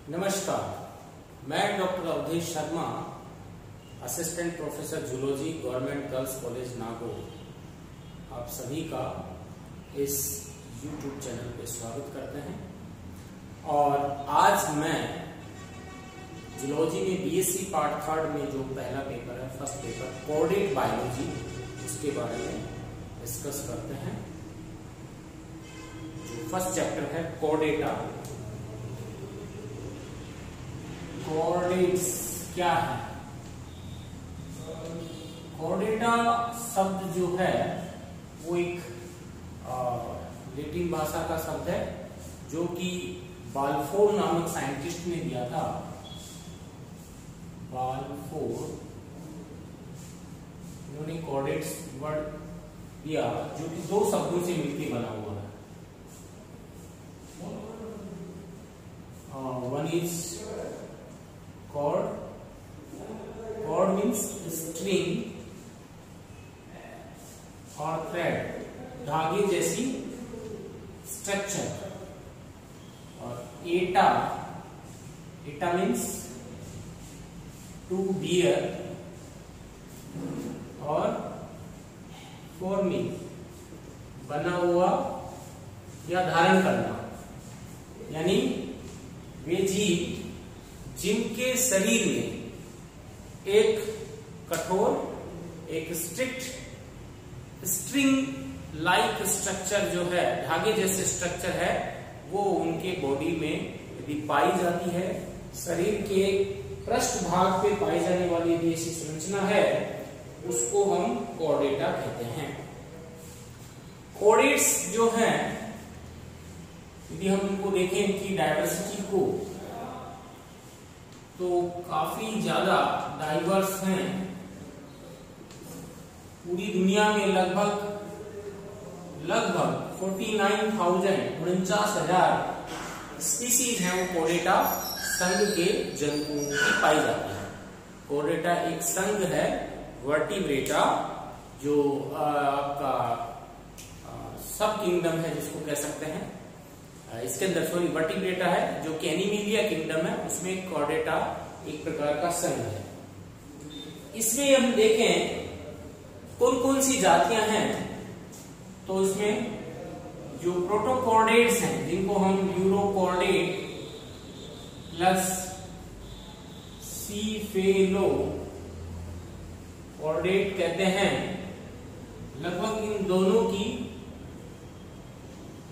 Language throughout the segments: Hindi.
नमस्कार, मैं doctor Avdhesh Sharma, assistant professor zoology, government girls college Nagaur, आप सभी का इस YouTube चैनल पे स्वागत करते हैं। और आज मैं जूलॉजी में बीएससी पार्ट 3 में जो पहला पेपर है, फर्स्ट पेपर कोऑर्डिनेट बायोलॉजी, उसके बारे में डिस्कस करते हैं। जो फर्स्ट चैप्टर है कोऑर्डेटा। कोऑर्डिनेट्स क्या है? कोऑर्डेटा शब्द जो है वो एक लैटिन भाषा का शब्द है जो कि बाल्फोर नामक साइंटिस्ट ने दिया था। बाल्फोर, उन्होंने कोऑर्डिनेट्स वर्ड दिया जो कि दो शब्दों से मिलकर बना हुआ है। One is cord, cord means string और थ्रेड, धागे जैसी स्ट्रक्चर। और एटा, एटा मीन्स टू बियर और फॉर्मिंग, बना हुआ या धारण करना। यानी वे जीव जिनके शरीर में एक कठोर, एक स्ट्रिक्ट स्ट्रिंग लाइक स्ट्रक्चर जो है, धागे जैसे स्ट्रक्चर है, वो उनके बॉडी में यदि पाई जाती है, शरीर के पृष्ठ भाग पे पाई जाने वाली यदि ऐसी संरचना है, उसको हम कोऑर्डेटा कहते हैं। कोऑर्डिनेट्स जो हैं, यदि हम उनको देखें, इनकी डायवर्सिटी को, तो काफी ज्यादा डाइवर्स हैं। पूरी दुनिया में लगभग 49,000 स्पीसीज हैं वो कोऑर्डेटा संघ के जंतुओं की पाई जाती है। कोऑर्डेटा एक संघ है वर्टिब्रेटा, जो आपका सब किंगडम है जिसको कह सकते हैं। इसके अंदर वर्टिब्रेटा है जो कि एनिमेलिया किंगडम है, उसमें कोऑर्डेटा एक प्रकार का संघ है। इसमें हम देखें कौन कौन सी जातियां हैं, तो इसमें जो प्रोटोकोऑर्डेट्स हैं, जिनको हम यूरोकोऑर्डेट प्लस सीफेलो कोऑर्डेट कहते हैं, लगभग इन दोनों की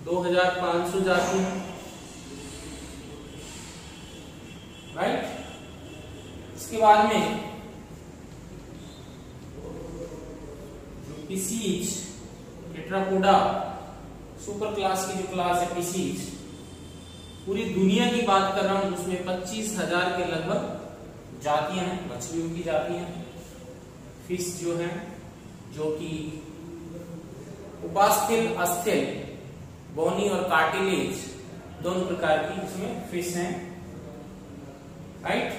2500 जाति हैं, राइट। इसके बाद में जो पिसीज, टेट्रापोडा, सुपर क्लास की जो क्लास है पिसीज, पूरी दुनिया की बात कर रहा हूं, उसमें 25,000 के लगभग जातियां हैं, मछलियों की जातियां हैं। फिश जो है, जो कि उपास्थल, अस्थिल, बोनी और कार्टिलेज दोनों प्रकार की इसमें फिश हैं, राइट।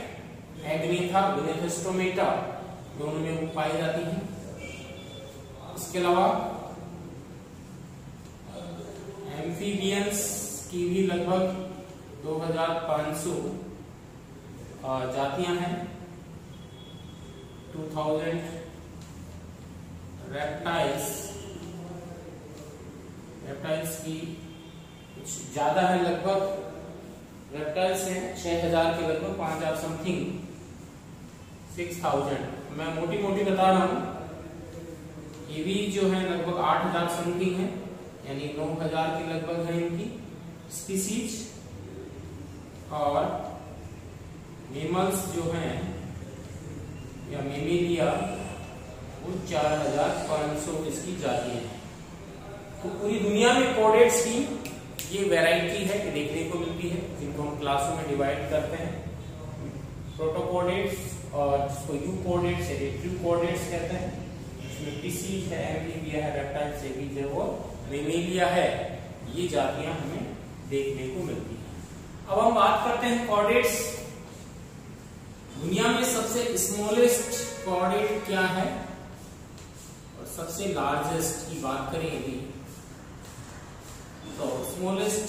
एग्नेथा, गुनेथोस्टोमेटा, दोनों में वो पाई जाती हैं। इसके अलावा एम्फीबियंस की भी लगभग 2500 जातियां हैं। 2000 रेप्टाइल्स की कुछ ज्यादा है, लगभग रेप्टाइल्स हैं 6000 के लगभग 5000 समथिंग, 6000 मैं मोटी मोटी बता रहा हूं। ये भी जो है लगभग 8000 समथिंग है, यानी 9000 के लगभग है इनकी स्पीसीज। और मेमल्स जो हैं या मेमेलिया, वो 4500 इसकी जातियां हैं। तो पूरी दुनिया में कोऑर्डिनेट्स की ये वैरायटी है कि देखने को मिलती है, जिनको हम क्लासों में डिवाइड करते हैं। प्रोटोकोऑर्डिनेट्स और जिसको यू कोऑर्डिनेट्स या ट्रू कोऑर्डिनेट्स कहते हैं। इसमें पिसीज है, एम्फीबिया है, रेप्टाइल्स है, बीज है, वो मेमेलिया है। ये जातियां हमें देखने को मिलती है। अब हम बात करते हैं कोऑर्डिनेट्स। दुनिया में सबसे स्मॉलेस्ट कोऑर्डिनेट क्या है और सबसे लार्जेस्ट की बात करें यदि, तो स्मॉलेस्ट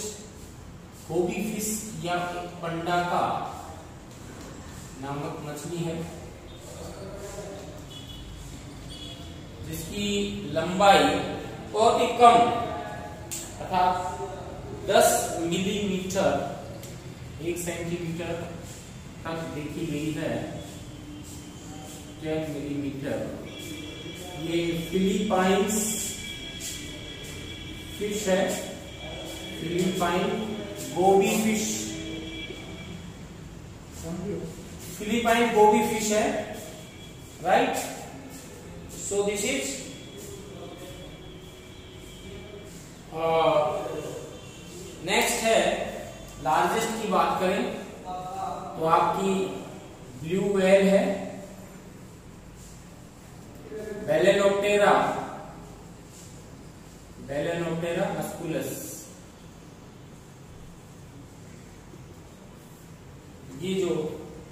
गोबी फिश या पंडाका नामक मछली है, जिसकी लंबाई बहुत ही कम अर्थात 10 मिलीमीटर 1 सेंटीमीटर तक देखी गई है, 10 मिलीमीटर। ये फिलीपाइंस फिश है, फिलीपाइन गोबी फिश, फिलीपाइन गोबी फिश है, right. So this is next है, लार्जेस्ट की बात करें तो आपकी ब्लू व्हेल है, बेलेनोप्टेरा, बेलेनोप्टेरा मस्कुलस। ये जो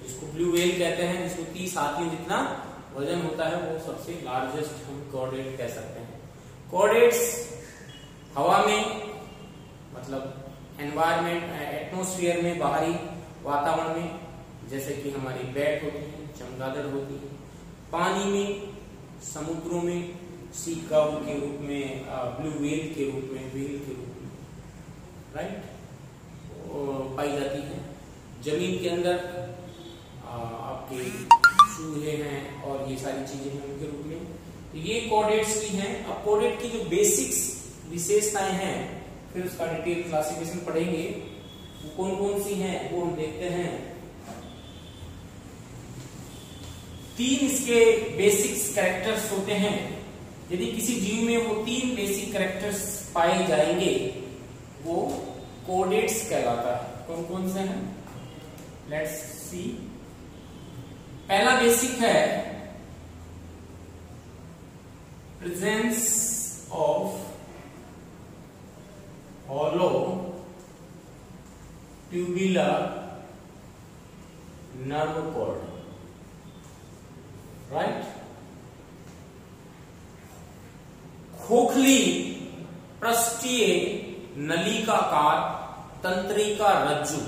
इसको ब्लू व्हेल कहते हैं, जिसको 30 हाथियों जितना वजन होता है, वो सबसे लार्जेस्ट हम कॉर्डेट कह सकते हैं। कॉर्डेट्स हवा में, मतलब एनवायरमेंट एटमॉस्फेयर में, बाहरी वातावरण में, जैसे कि हमारी बैट होती है, चमगादड़ होती है, पानी में, समुद्रों में सी काऊ के रूप में, ब्लू व्हेल के रूप में, व्हेल के रूप में, राइट, पाई जाती है। जमीन के अंदर आपके चूहे हैं और ये सारी चीजें हैं उनके रूप में। तो ये कॉर्डेट्स की हैं। अब कॉर्डेट की जो बेसिक्स विशेषताएं हैं, फिर उसका डिटेल क्लासिफिकेशन पढ़ेंगे, वो कौन कौन सी हैं वो हम देखते हैं। 3 इसके बेसिक्स कैरेक्टर्स होते हैं। यदि किसी जीव में वो 3 बेसिक कैरेक्टर्स पाए जाएंगे, वो कॉर्डेट्स कहलाता है। कौन कौन से हैं? Let's see. पहला बेसिक है presence of hollow tubular nerve cord, right. खोखली पृष्ठीय नलिकाकार तंत्रिका रज्जु।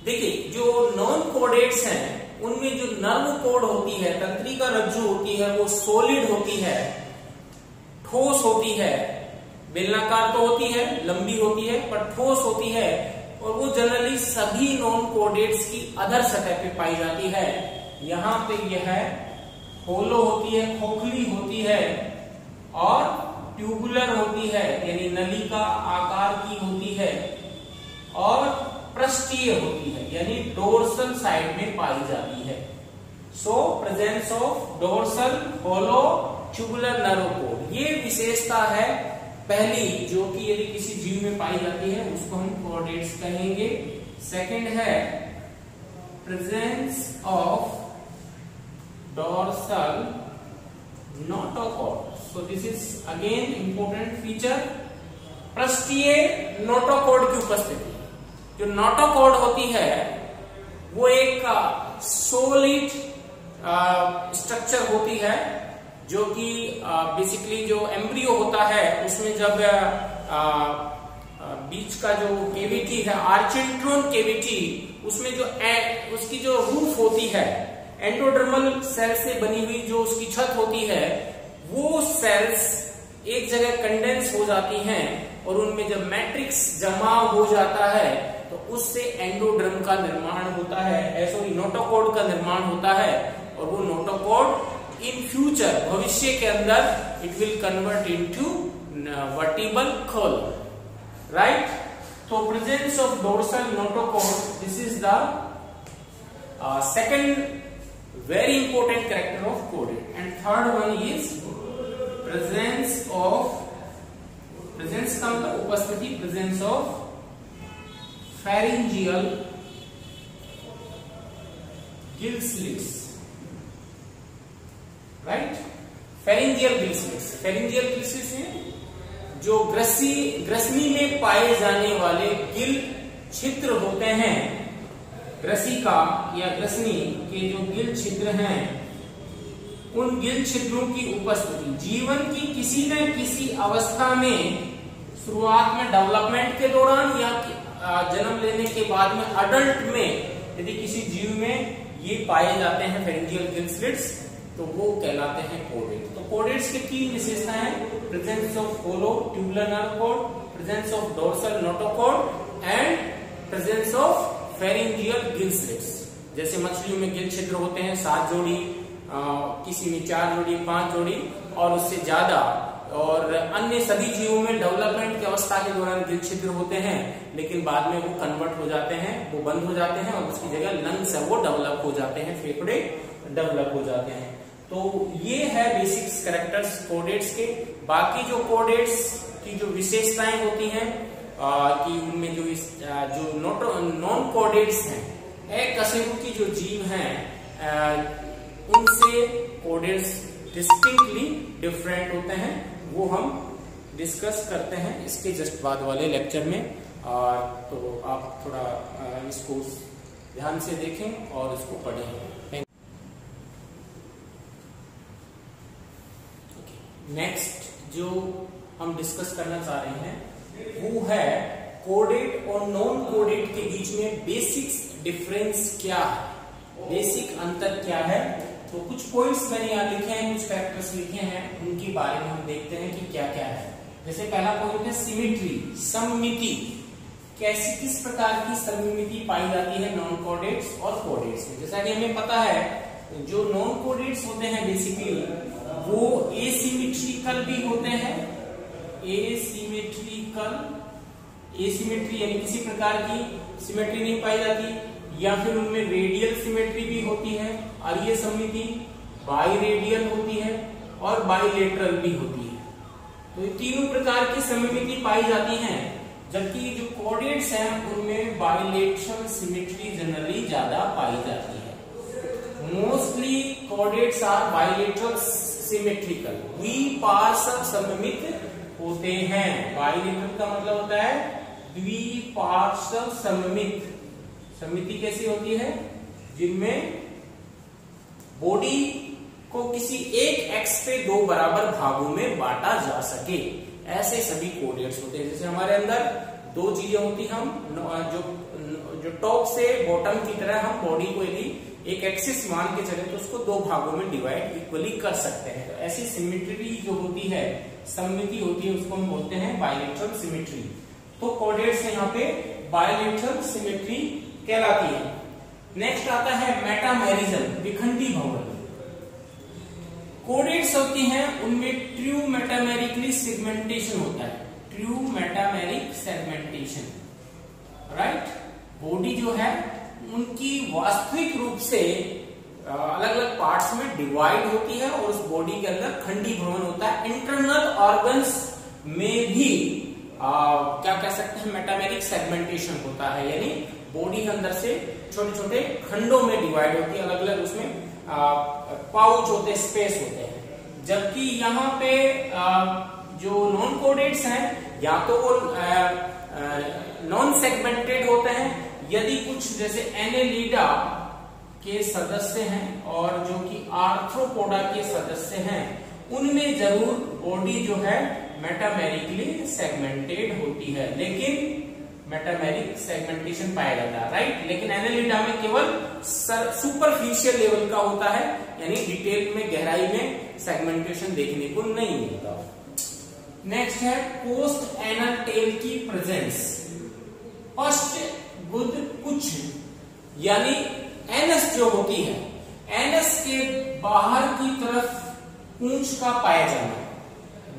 देखिए, जो नॉन कॉर्डेट्स हैं उनमें जो नर्व कॉर्ड होती है, तंत्रिका रज्जु होती है, वो सॉलिड होती है, ठोस होती है, बेलनाकार तो होती है, लंबी होती है, पर ठोस होती है, और वो जनरली सभी नॉन कॉर्डेट्स की अधर सतह पे पाई जाती है। यहाँ पे यह है होलो होती है, खोखली होती है, और ट्यूबुलर होती है, यानी नलिका आकार की होती है, और पृष्ठीय होती है, यानी डोर्सल साइड में पाई जाती है। So presence of dorsal hollow tubular nerve cord, ये विशेषता है पहली, जो कि यदि किसी जीव में पाई जाती है उसको हम कॉर्डेट्स कहेंगे। सेकंड है presence of dorsal notochord. So this is again important feature, पृष्ठीय नोटोकॉर्ड की उपस्थिति। जो नोटोकॉर्ड होती है वो एक सॉलिड स्ट्रक्चर होती है, जो कि बेसिकली जो एम्ब्रियो होता है उसमें जब बीच का जो केविटी है, आर्चेंट्रोन केविटी, उसमें जो उसकी जो रूफ होती है, एंडोडर्मल सेल से बनी हुई जो उसकी छत होती है, वो सेल्स एक जगह कंडेंस हो जाती हैं, और उनमें जब मैट्रिक्स जमा हो जाता है तो उससे एंडोड्रम का निर्माण होता है, सॉरी नोटोकॉर्ड का निर्माण होता है। और वो नोटोकॉर्ड इन फ्यूचर, भविष्य के अंदर, it will convert into vertebral खोल, राइट। तो presence of dorsal notochord, this is the second very important character of chordate. And third one is presence of, presence का मतलब उपस्थिति, presence of pharyngeal gill slits, right. Pharyngeal gill slits, pharyngeal gill slits में जो ग्रसनी में पाए जाने वाले गिल छिद्र होते हैं, ग्रसिका या ग्रसनी के जो गिल छिद्र हैं, उन गिल छिद्रों की उपस्थिति जीवन की किसी न किसी अवस्था में, शुरुआत में डेवलपमेंट के दौरान या जन्म लेने के बाद में अडल्ट में यदि किसी जीव में ये पाए जाते हैं फेरिंजियल गिल स्लिट्स, तो वो कहलाते हैं कोडेट। तो कोडेट्स की 3 विशेषताएं हैं, presence of hollow tubular nerve cord, presence of dorsal notochord and presence of pharyngeal gill slits. जैसे मछलियों में गिल छिद्र होते हैं 7 जोड़ी, किसी में 4 जोड़ी, 5 जोड़ी और उससे ज्यादा, और अन्य सभी जीवों में डेवलपमेंट की अवस्था के दौरान गिल छिद्र होते हैं, लेकिन बाद में वो कन्वर्ट हो जाते हैं, वो बंद हो जाते हैं और उसकी जगह लंग्स है वो डेवलप हो जाते हैं, फेफड़े डेवलप हो जाते हैं। तो ये है बेसिक्स कैरेक्टर्स कोडेट्स के। बाकी जो कोडेट्स की जो विशेषताएं होती हैं कि उनमें जो नॉन कोडेट्स हैं, अकशेरुकी जो जीव हैं उनसे कोडेट्स डिस्टिंक्टली डिफरेंट होते हैं, वो हम डिस्कस करते हैं इसके जस्ट बाद वाले लेक्चर में। तो आप थोड़ा इसको ध्यान से देखें और इसको पढ़ें। नेक्स्ट जो हम डिस्कस करना चाह रहे हैं वो है कोडेट और नॉन कोडेट के बीच में बेसिक डिफरेंस क्या है, बेसिक अंतर क्या है। तो कुछ पॉइंट्स मैंने यहाँ लिखे हैं, कुछ फैक्टर्स लिखे हैं, उनके बारे में हम देखते हैं कि क्या क्या है। जैसे पहला पॉइंट है सिमेट्री, सममिति। कैसी किस प्रकार की सममिति पाई जाती है नॉन कोडेट्स और कोडेट्स में। जैसा कि हमें पता है जो नॉन कोडेट्स होते हैं बेसिकली वो एसिमेट्रिकल भी होते हैं, एसिमेट्री यानी किसी प्रकार की सिमेट्री नहीं पाई जाती, या फिर उनमें रेडियल सिमेट्री भी होती है, और ये सममिति बाइरेडियल होती है और बाइलेटरल भी होती है। तो ये तीनों प्रकार की सममिति पाई जाती हैं, जबकि जो कोडेट्स हैं उनमें बाइलेटरल सिमेट्री जनरली ज्यादा पाई जाती है। Mostly chordates are bilateral symmetrical, द्विपार्श्व सममित होते हैं। बाइलेटरल का मतलब होता है द्विपार्श्व सममित। सममिति कैसी होती है? जिनमें बॉडी को किसी एक एक्स पे 2 बराबर भागों में बांटा जा सके, ऐसे सभी कोडेट्स होते हैं। जैसे हमारे अंदर 2 चीजें होती, हम जो टॉप से बॉटम की तरह हम बॉडी को यदि एक एक्सिस मान के चले तो उसको 2 भागों में डिवाइड इक्वली कर सकते हैं। तो ऐसी सिमेट्री जो होती है, सममिति होती है, उसको हम बोलते हैं बाइलेटरल सिमेट्री। तो कोडेट्स यहाँ पे बाइलेटरल सिमेट्री कहलाती है। नेक्स्ट आता है मेटामेरिज्म, विखंडी भवन। कोडेट्स होती हैं उनमें ट्रू मेटामेरिकली सेगमेंटेशन होता है, true metameric segmentation, right. Body जो है उनकी वास्तविक रूप से अलग अलग पार्ट्स में डिवाइड होती है और उस बॉडी के अंदर खंडी भवन होता है। इंटरनल ऑर्गन्स में भी क्या कह सकते हैं, मेटामेरिक सेगमेंटेशन होता है, यानी बॉडी के अंदर से छोटे छोटे खंडों में डिवाइड होती है, अलग अलग उसमें पाउच होते, स्पेस होते हैं। जबकि यहाँ पे जो नॉन कोडेट्स हैं या तो वो नॉन सेगमेंटेड होते हैं, यदि कुछ जैसे एनेलिडा के सदस्य हैं और जो कि आर्थ्रोपोडा के सदस्य हैं, उनमें जरूर बॉडी जो है मेटामेरिकली सेगमेंटेड होती है, लेकिन मेटामेरिक सेगमेंटेशन पाया जाता है, राइट। लेकिन एनेलिडा में केवल सुपरफिशियल लेवल का होता है, यानी डिटेल में गहराई में सेगमेंटेशन देखने को नहीं मिलता। नेक्स्ट है पोस्ट एनल टेल की प्रेजेंस। पश्च गुद कुछ, यानी एनस जो होती है, एनस के बाहर की तरफ पूंछ का पाया जाना,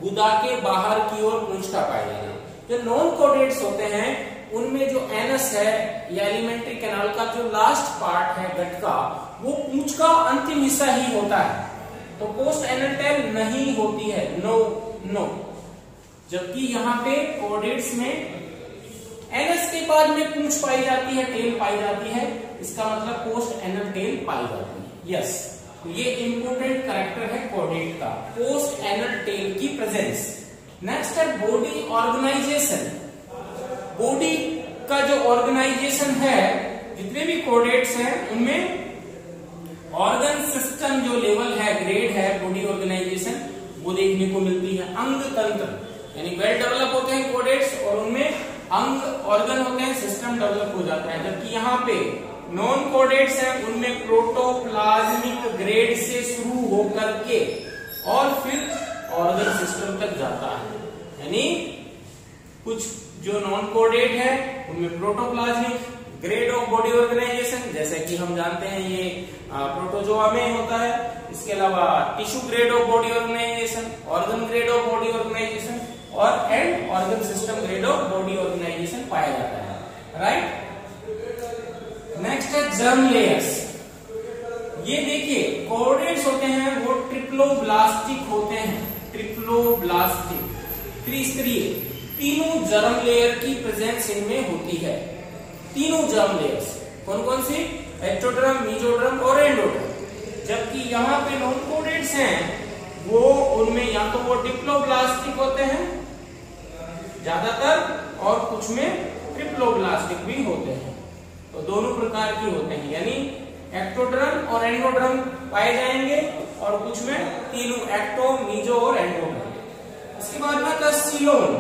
गुदा के बाहर की ओर पूंछ का पाया जाना। जो नॉन कोडेट्स होते हैं उनमें जो एनस है या एलिमेंट्री कैनाल का जो लास्ट पार्ट है गट का, वो पूंछ का अंतिम हिस्सा ही होता है। तो पोस्ट एनल टेल नहीं होती है, नो। जबकि यहाँ पे कोडेट्स में एनस के बाद में पूंछ पाई जाती है, टेल पाई जाती है, इसका मतलब पोस्ट एनल टेल पाई जाती है। यस, ये इंपोर्टेंट कैरेक्टर है कोडेट का, पोस्ट एनल टेल की प्रेजेंस। नेक्स्ट है बॉडी ऑर्गेनाइजेशन। बॉडी का जो ऑर्गेनाइजेशन है, जितने भी कोडेट्स हैं उनमें ऑर्गन सिस्टम जो लेवल है, ग्रेड है बॉडी ऑर्गेनाइजेशन, वो देखने को मिलती है। अंग तंत्र यानी वेल डेवलप होते हैं कोडेट्स और उनमें अंग ऑर्गन होते हैं, सिस्टम डेवलप हो जाता है। जबकि यहाँ पे नॉन कोडेट्स हैं, उनमें प्रोटोप्लाज्मिक ग्रेड से शुरू होकर के और फिर ऑर्गन सिस्टम तक जाता है। यानी कुछ जो नॉन कोडेट है उनमें protoplasmic grade of body organisation, जैसे कि हम जानते हैं ये प्रोटोजोआ में होता है। इसके अलावा tissue grade of body organisation, organ grade of body organisation और and organ system grade of body organisation पाया जाता है। राइट, नेक्स्ट है जर्म लेयर्स। ये देखिए कोडेट्स होते हैं वो ट्रिप्लोब्लास्टिक होते हैं, ट्रिप्लोब्लास्टिक, त्रिस्तरीय। तीनों जर्म लेयर की प्रेजेंस इनमें होती है। तीनों जर्म लेयर्स कौन कौन सी? एक्टोडर्म, मेसोडर्म और एंडोडर्म। जबकि यहाँ पे नॉन कोडेट्स हैं वो उनमें या तो वो डिप्लोब्लास्टिक होते हैं ज्यादातर और कुछ में ट्रिप्लोब्लास्टिक भी होते हैं। तो दोनों प्रकार के होते हैं, यानी एक्टोडर्म और एंडोडर्म पाए जाएंगे और कुछ में तीनों एक्टो, मीजो और एंडोडर्म। इसके बाद में आता है सीलोम।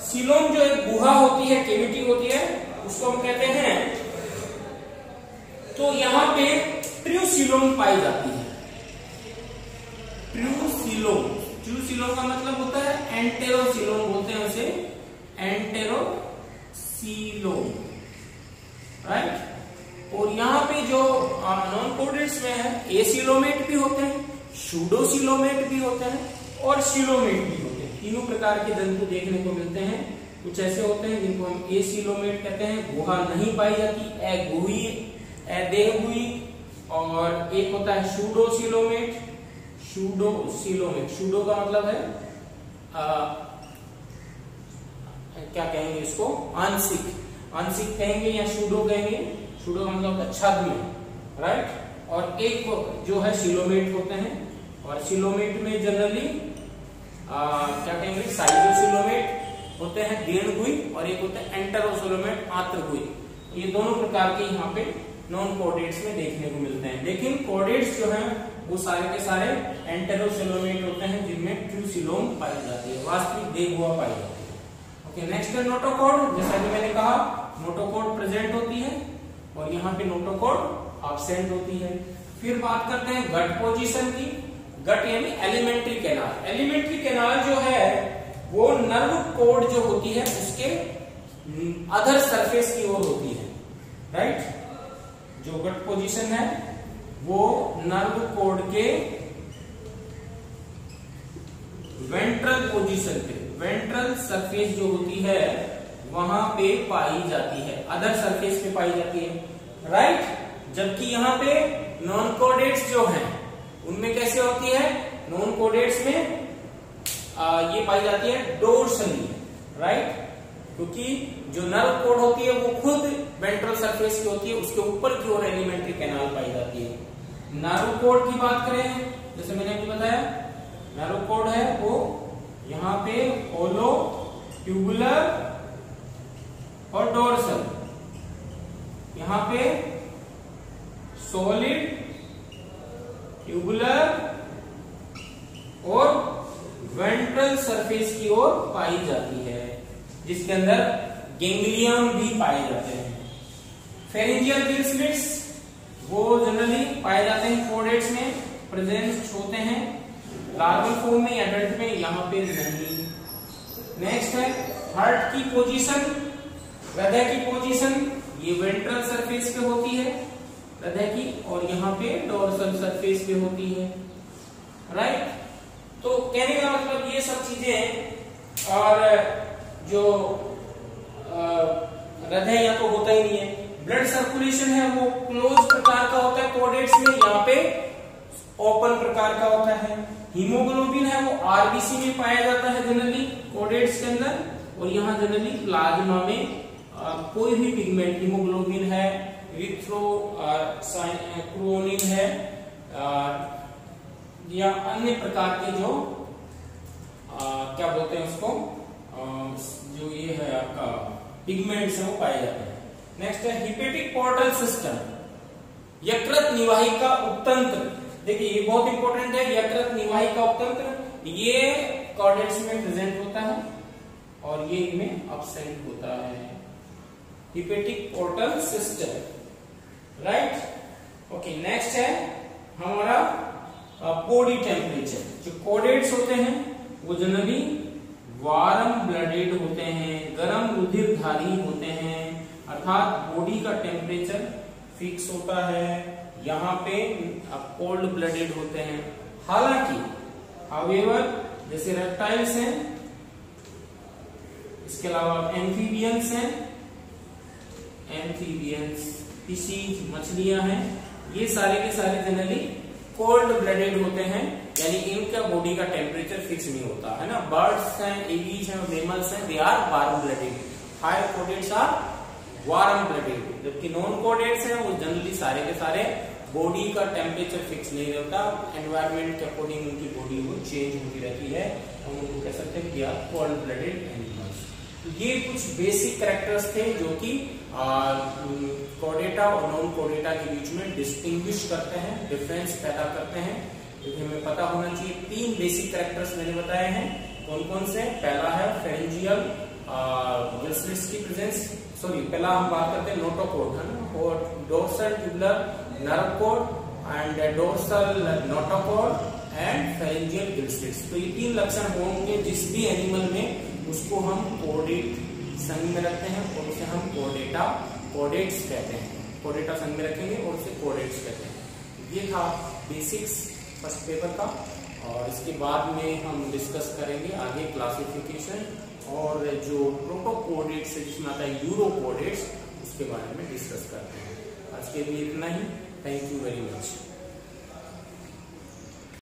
सीलोम जो एक गुहा होती है, केविटी होती है, उसको हम कहते हैं। तो यहाँ पे ट्रूसिलोम पाई जाती है। ट्रूसिलोम, ट्रूसिलोम का मतलब होता है एंटेरोसिलोम, बोलते हैं उसे एंटेरोसिलोम, राइट। और यहाँ पे जो नॉन कोडेट्स में है एसिलोमेट भी होते हैं, सूडोसिलोमेट भी होते हैं और सिलोमेट भी होते हैं। तीनों प्रकार के जंतु देखने को मिलते हैं। कुछ ऐसे होते हैं जिनको हम एसिलोमेट कहते हैं, गुहा नहीं पाई जाती, अगुही, अदेहुई, और एक होता है सूडोसिलोमेट, सूडोसिलोमेट। सूडो का मतलब है क्या कहेंगे इसको, आंशिक, आंशिक कहेंगे या सूडो कहेंगे। सूडो का मतलब है छद्म में, राइट। और एक जो है सिलोमेट होते हैं, और सिलोमेट में जनरली क्या कहेंगे, साइजोसिलोमेट होते हैं, डेढ़गुई, और एक होता है एंटेरोसिलोमेट, आंत्रगुई। ये दोनों प्रकार के यहाँ पे नॉन कोडेट्स में देखने को मिलते हैं। लेकिन कोडेट्स जो हैं वो सारे के सारे एंटेरोसिलोमेट होते हैं जिनमें ट्रूसिलोम पाई जाती है, वास्तविक देहगुहा पाई जाती है। ओके, नेक्स्ट है नोटोकॉड। जैसा कि मैंने कहा नोटोकॉड प्रेजेंट होती है और यहाँ पे नोटोकॉड एब्सेंट होती है। फिर बात करते हैं गट पोजीशन की। गट यानी एलिमेंट्री कैनाल। एलिमेंट्री कैनाल जो है वो नर्व कोड जो होती है उसके अदर सरफेस की ओर होती है, राइट। जो गट पोजीशन है वो नर्व कोड के वेंट्रल पोजीशन पे, वेंट्रल सरफेस जो होती है वहां पे पाई जाती है, अदर सरफेस पे पाई जाती है, राइट। जबकि यहाँ पे नॉन कोडेट्स जो हैं उनमें कैसे होती है, नॉन कोडेट्स में ये पाई जाती है डोर्सली, राइट। क्योंकि जो नर्व कोड होती है वो खुद वेंट्रल सरफेस की होती है, उसके ऊपर की ओर एलिमेंट्री कैनाल पाई जाती है। नर्व कोड की बात करें, जैसे मैंने अभी बताया नर्व कोड है वो यहाँ पे होलो, ट्यूबुलर और डोर्सल, यहाँ पे सॉलिड, ट्यूबुलर और वेंट्रल सरफेस की ओर पाई जाती है, जिसके अंदर गैंग्लियन भी पाए जाते हैं। फेरिंजियल गिल स्लिट्स वो जनरली पाए जाते हैं कोडेट्स में, प्रेजेंट होते हैं लार्वल फॉर्म में, एडल्ट में यहाँ पे नहीं। नेक्स्ट है हार्ट की पोजीशन, हृदय की पोजीशन, ये वेंट्रल सरफेस पे होती है हृदय की, और यहाँ पे डोर्सल सरफेस पे होती है, राइट। तो कहने का मतलब ये सब चीजें, और जो हृदय या तो होता ही नहीं है। ब्लड सर्कुलेशन है वो क्लोज प्रकार का होता है कोडेट्स में, यहाँ पे ओपन प्रकार का होता है। हीमोग्लोबिन है वो आरबीसी में पाया जाता है जनरली कोडेट्स के अंदर, और यहाँ जनरली प्लाज्मा में कोई भी पिगमेंट, हीमोग्लोबिन है, इरिथ्रोसाइनिन है, या अन्य प्रकार के जो क्या बोलते हैं उसको, जो ये है आपका पिगमेंट्स है वो पाए जाते हैं। नेक्स्ट है हिपेटिक पोर्टल सिस्टम, यकृत निवाहिका उपतंत्र। देखिए ये बहुत इंपॉर्टेंट है, यकृत निवाहिका उपतंत्र ये कोडेट्स में प्रेजेंट होता है, और ये इनमें अब्सेंट होता है। Hepatic portal system, right. Okay, next है हमारा बॉडी टेम्परेचर। जो कोडेट्स होते हैं वो जनरली वार्म ब्लडेड होते हैं, गर्म रुधिरधारी होते हैं, अर्थात बॉडी का टेम्परेचर फिक्स होता है। यहाँ पे कोल्ड ब्लडेड होते हैं। हालांकि हाउएवर जैसे रेप्टाइल्स हैं, इसके अलावा एम्फीबियंस हैं, एम्फीबियंस फिशीज मछलियां हैं, ये सारे के सारे जनरली कोल्ड ब्लडेड होते हैं, यानी इनका बॉडी का टेम्परेचर फिक्स नहीं होता है ना। बर्ड्स हैं, एवीज हैं, मेमल्स हैं, they are warm blooded. Higher chordates are warm blooded, जबकि नॉन कोडेट्स हैं वो जनरली सारे के सारे बॉडी का टेम्परेचर फिक्स नहीं रहता, एनवायरमेंट के अकॉर्डिंग उनकी बॉडी वो चेंज होती रहती है। हम उनको कह सकते हैं कि आर कोल्ड ब्लडेड एनिमल्स। तो ये कुछ बेसिक कैरेक्टर्स थे जो कि कोडेटा और नॉन कोडेटा के बीच में डिस्टिंग्विश करते हैं, डिफरेंस पैदा करते हैं। क्योंकि हमें पता होना चाहिए 3 बेसिक कैरेक्टर्स मैंने बताए हैं। कौन कौन से? पहला है फेरेंजियल गिल्सलेट्स की प्रेजेंस, सॉरी पहला हम बात करते हैं नोटोकोड, है ना, और dorsal tubular nerve code and dorsal notochord and pharyngeal gill slits. तो ये 3 लक्षण होंगे जिस भी एनिमल में, उसको हम कोडेट संघ में रखते हैं और उसे हम कोडेट्स कहते हैं। कोडेटा संघ में रखेंगे और उसे कोडेट्स कहते हैं। ये था बेसिक्स फर्स्ट पेपर का, और इसके बाद में हम डिस्कस करेंगे आगे क्लासिफिकेशन और जो प्रोटोकोडेट्स है जिसमें आता है यूरोकोडेट्स, उसके बारे में डिस्कस करते हैं। आज के लिए इतना ही। Thank you very much.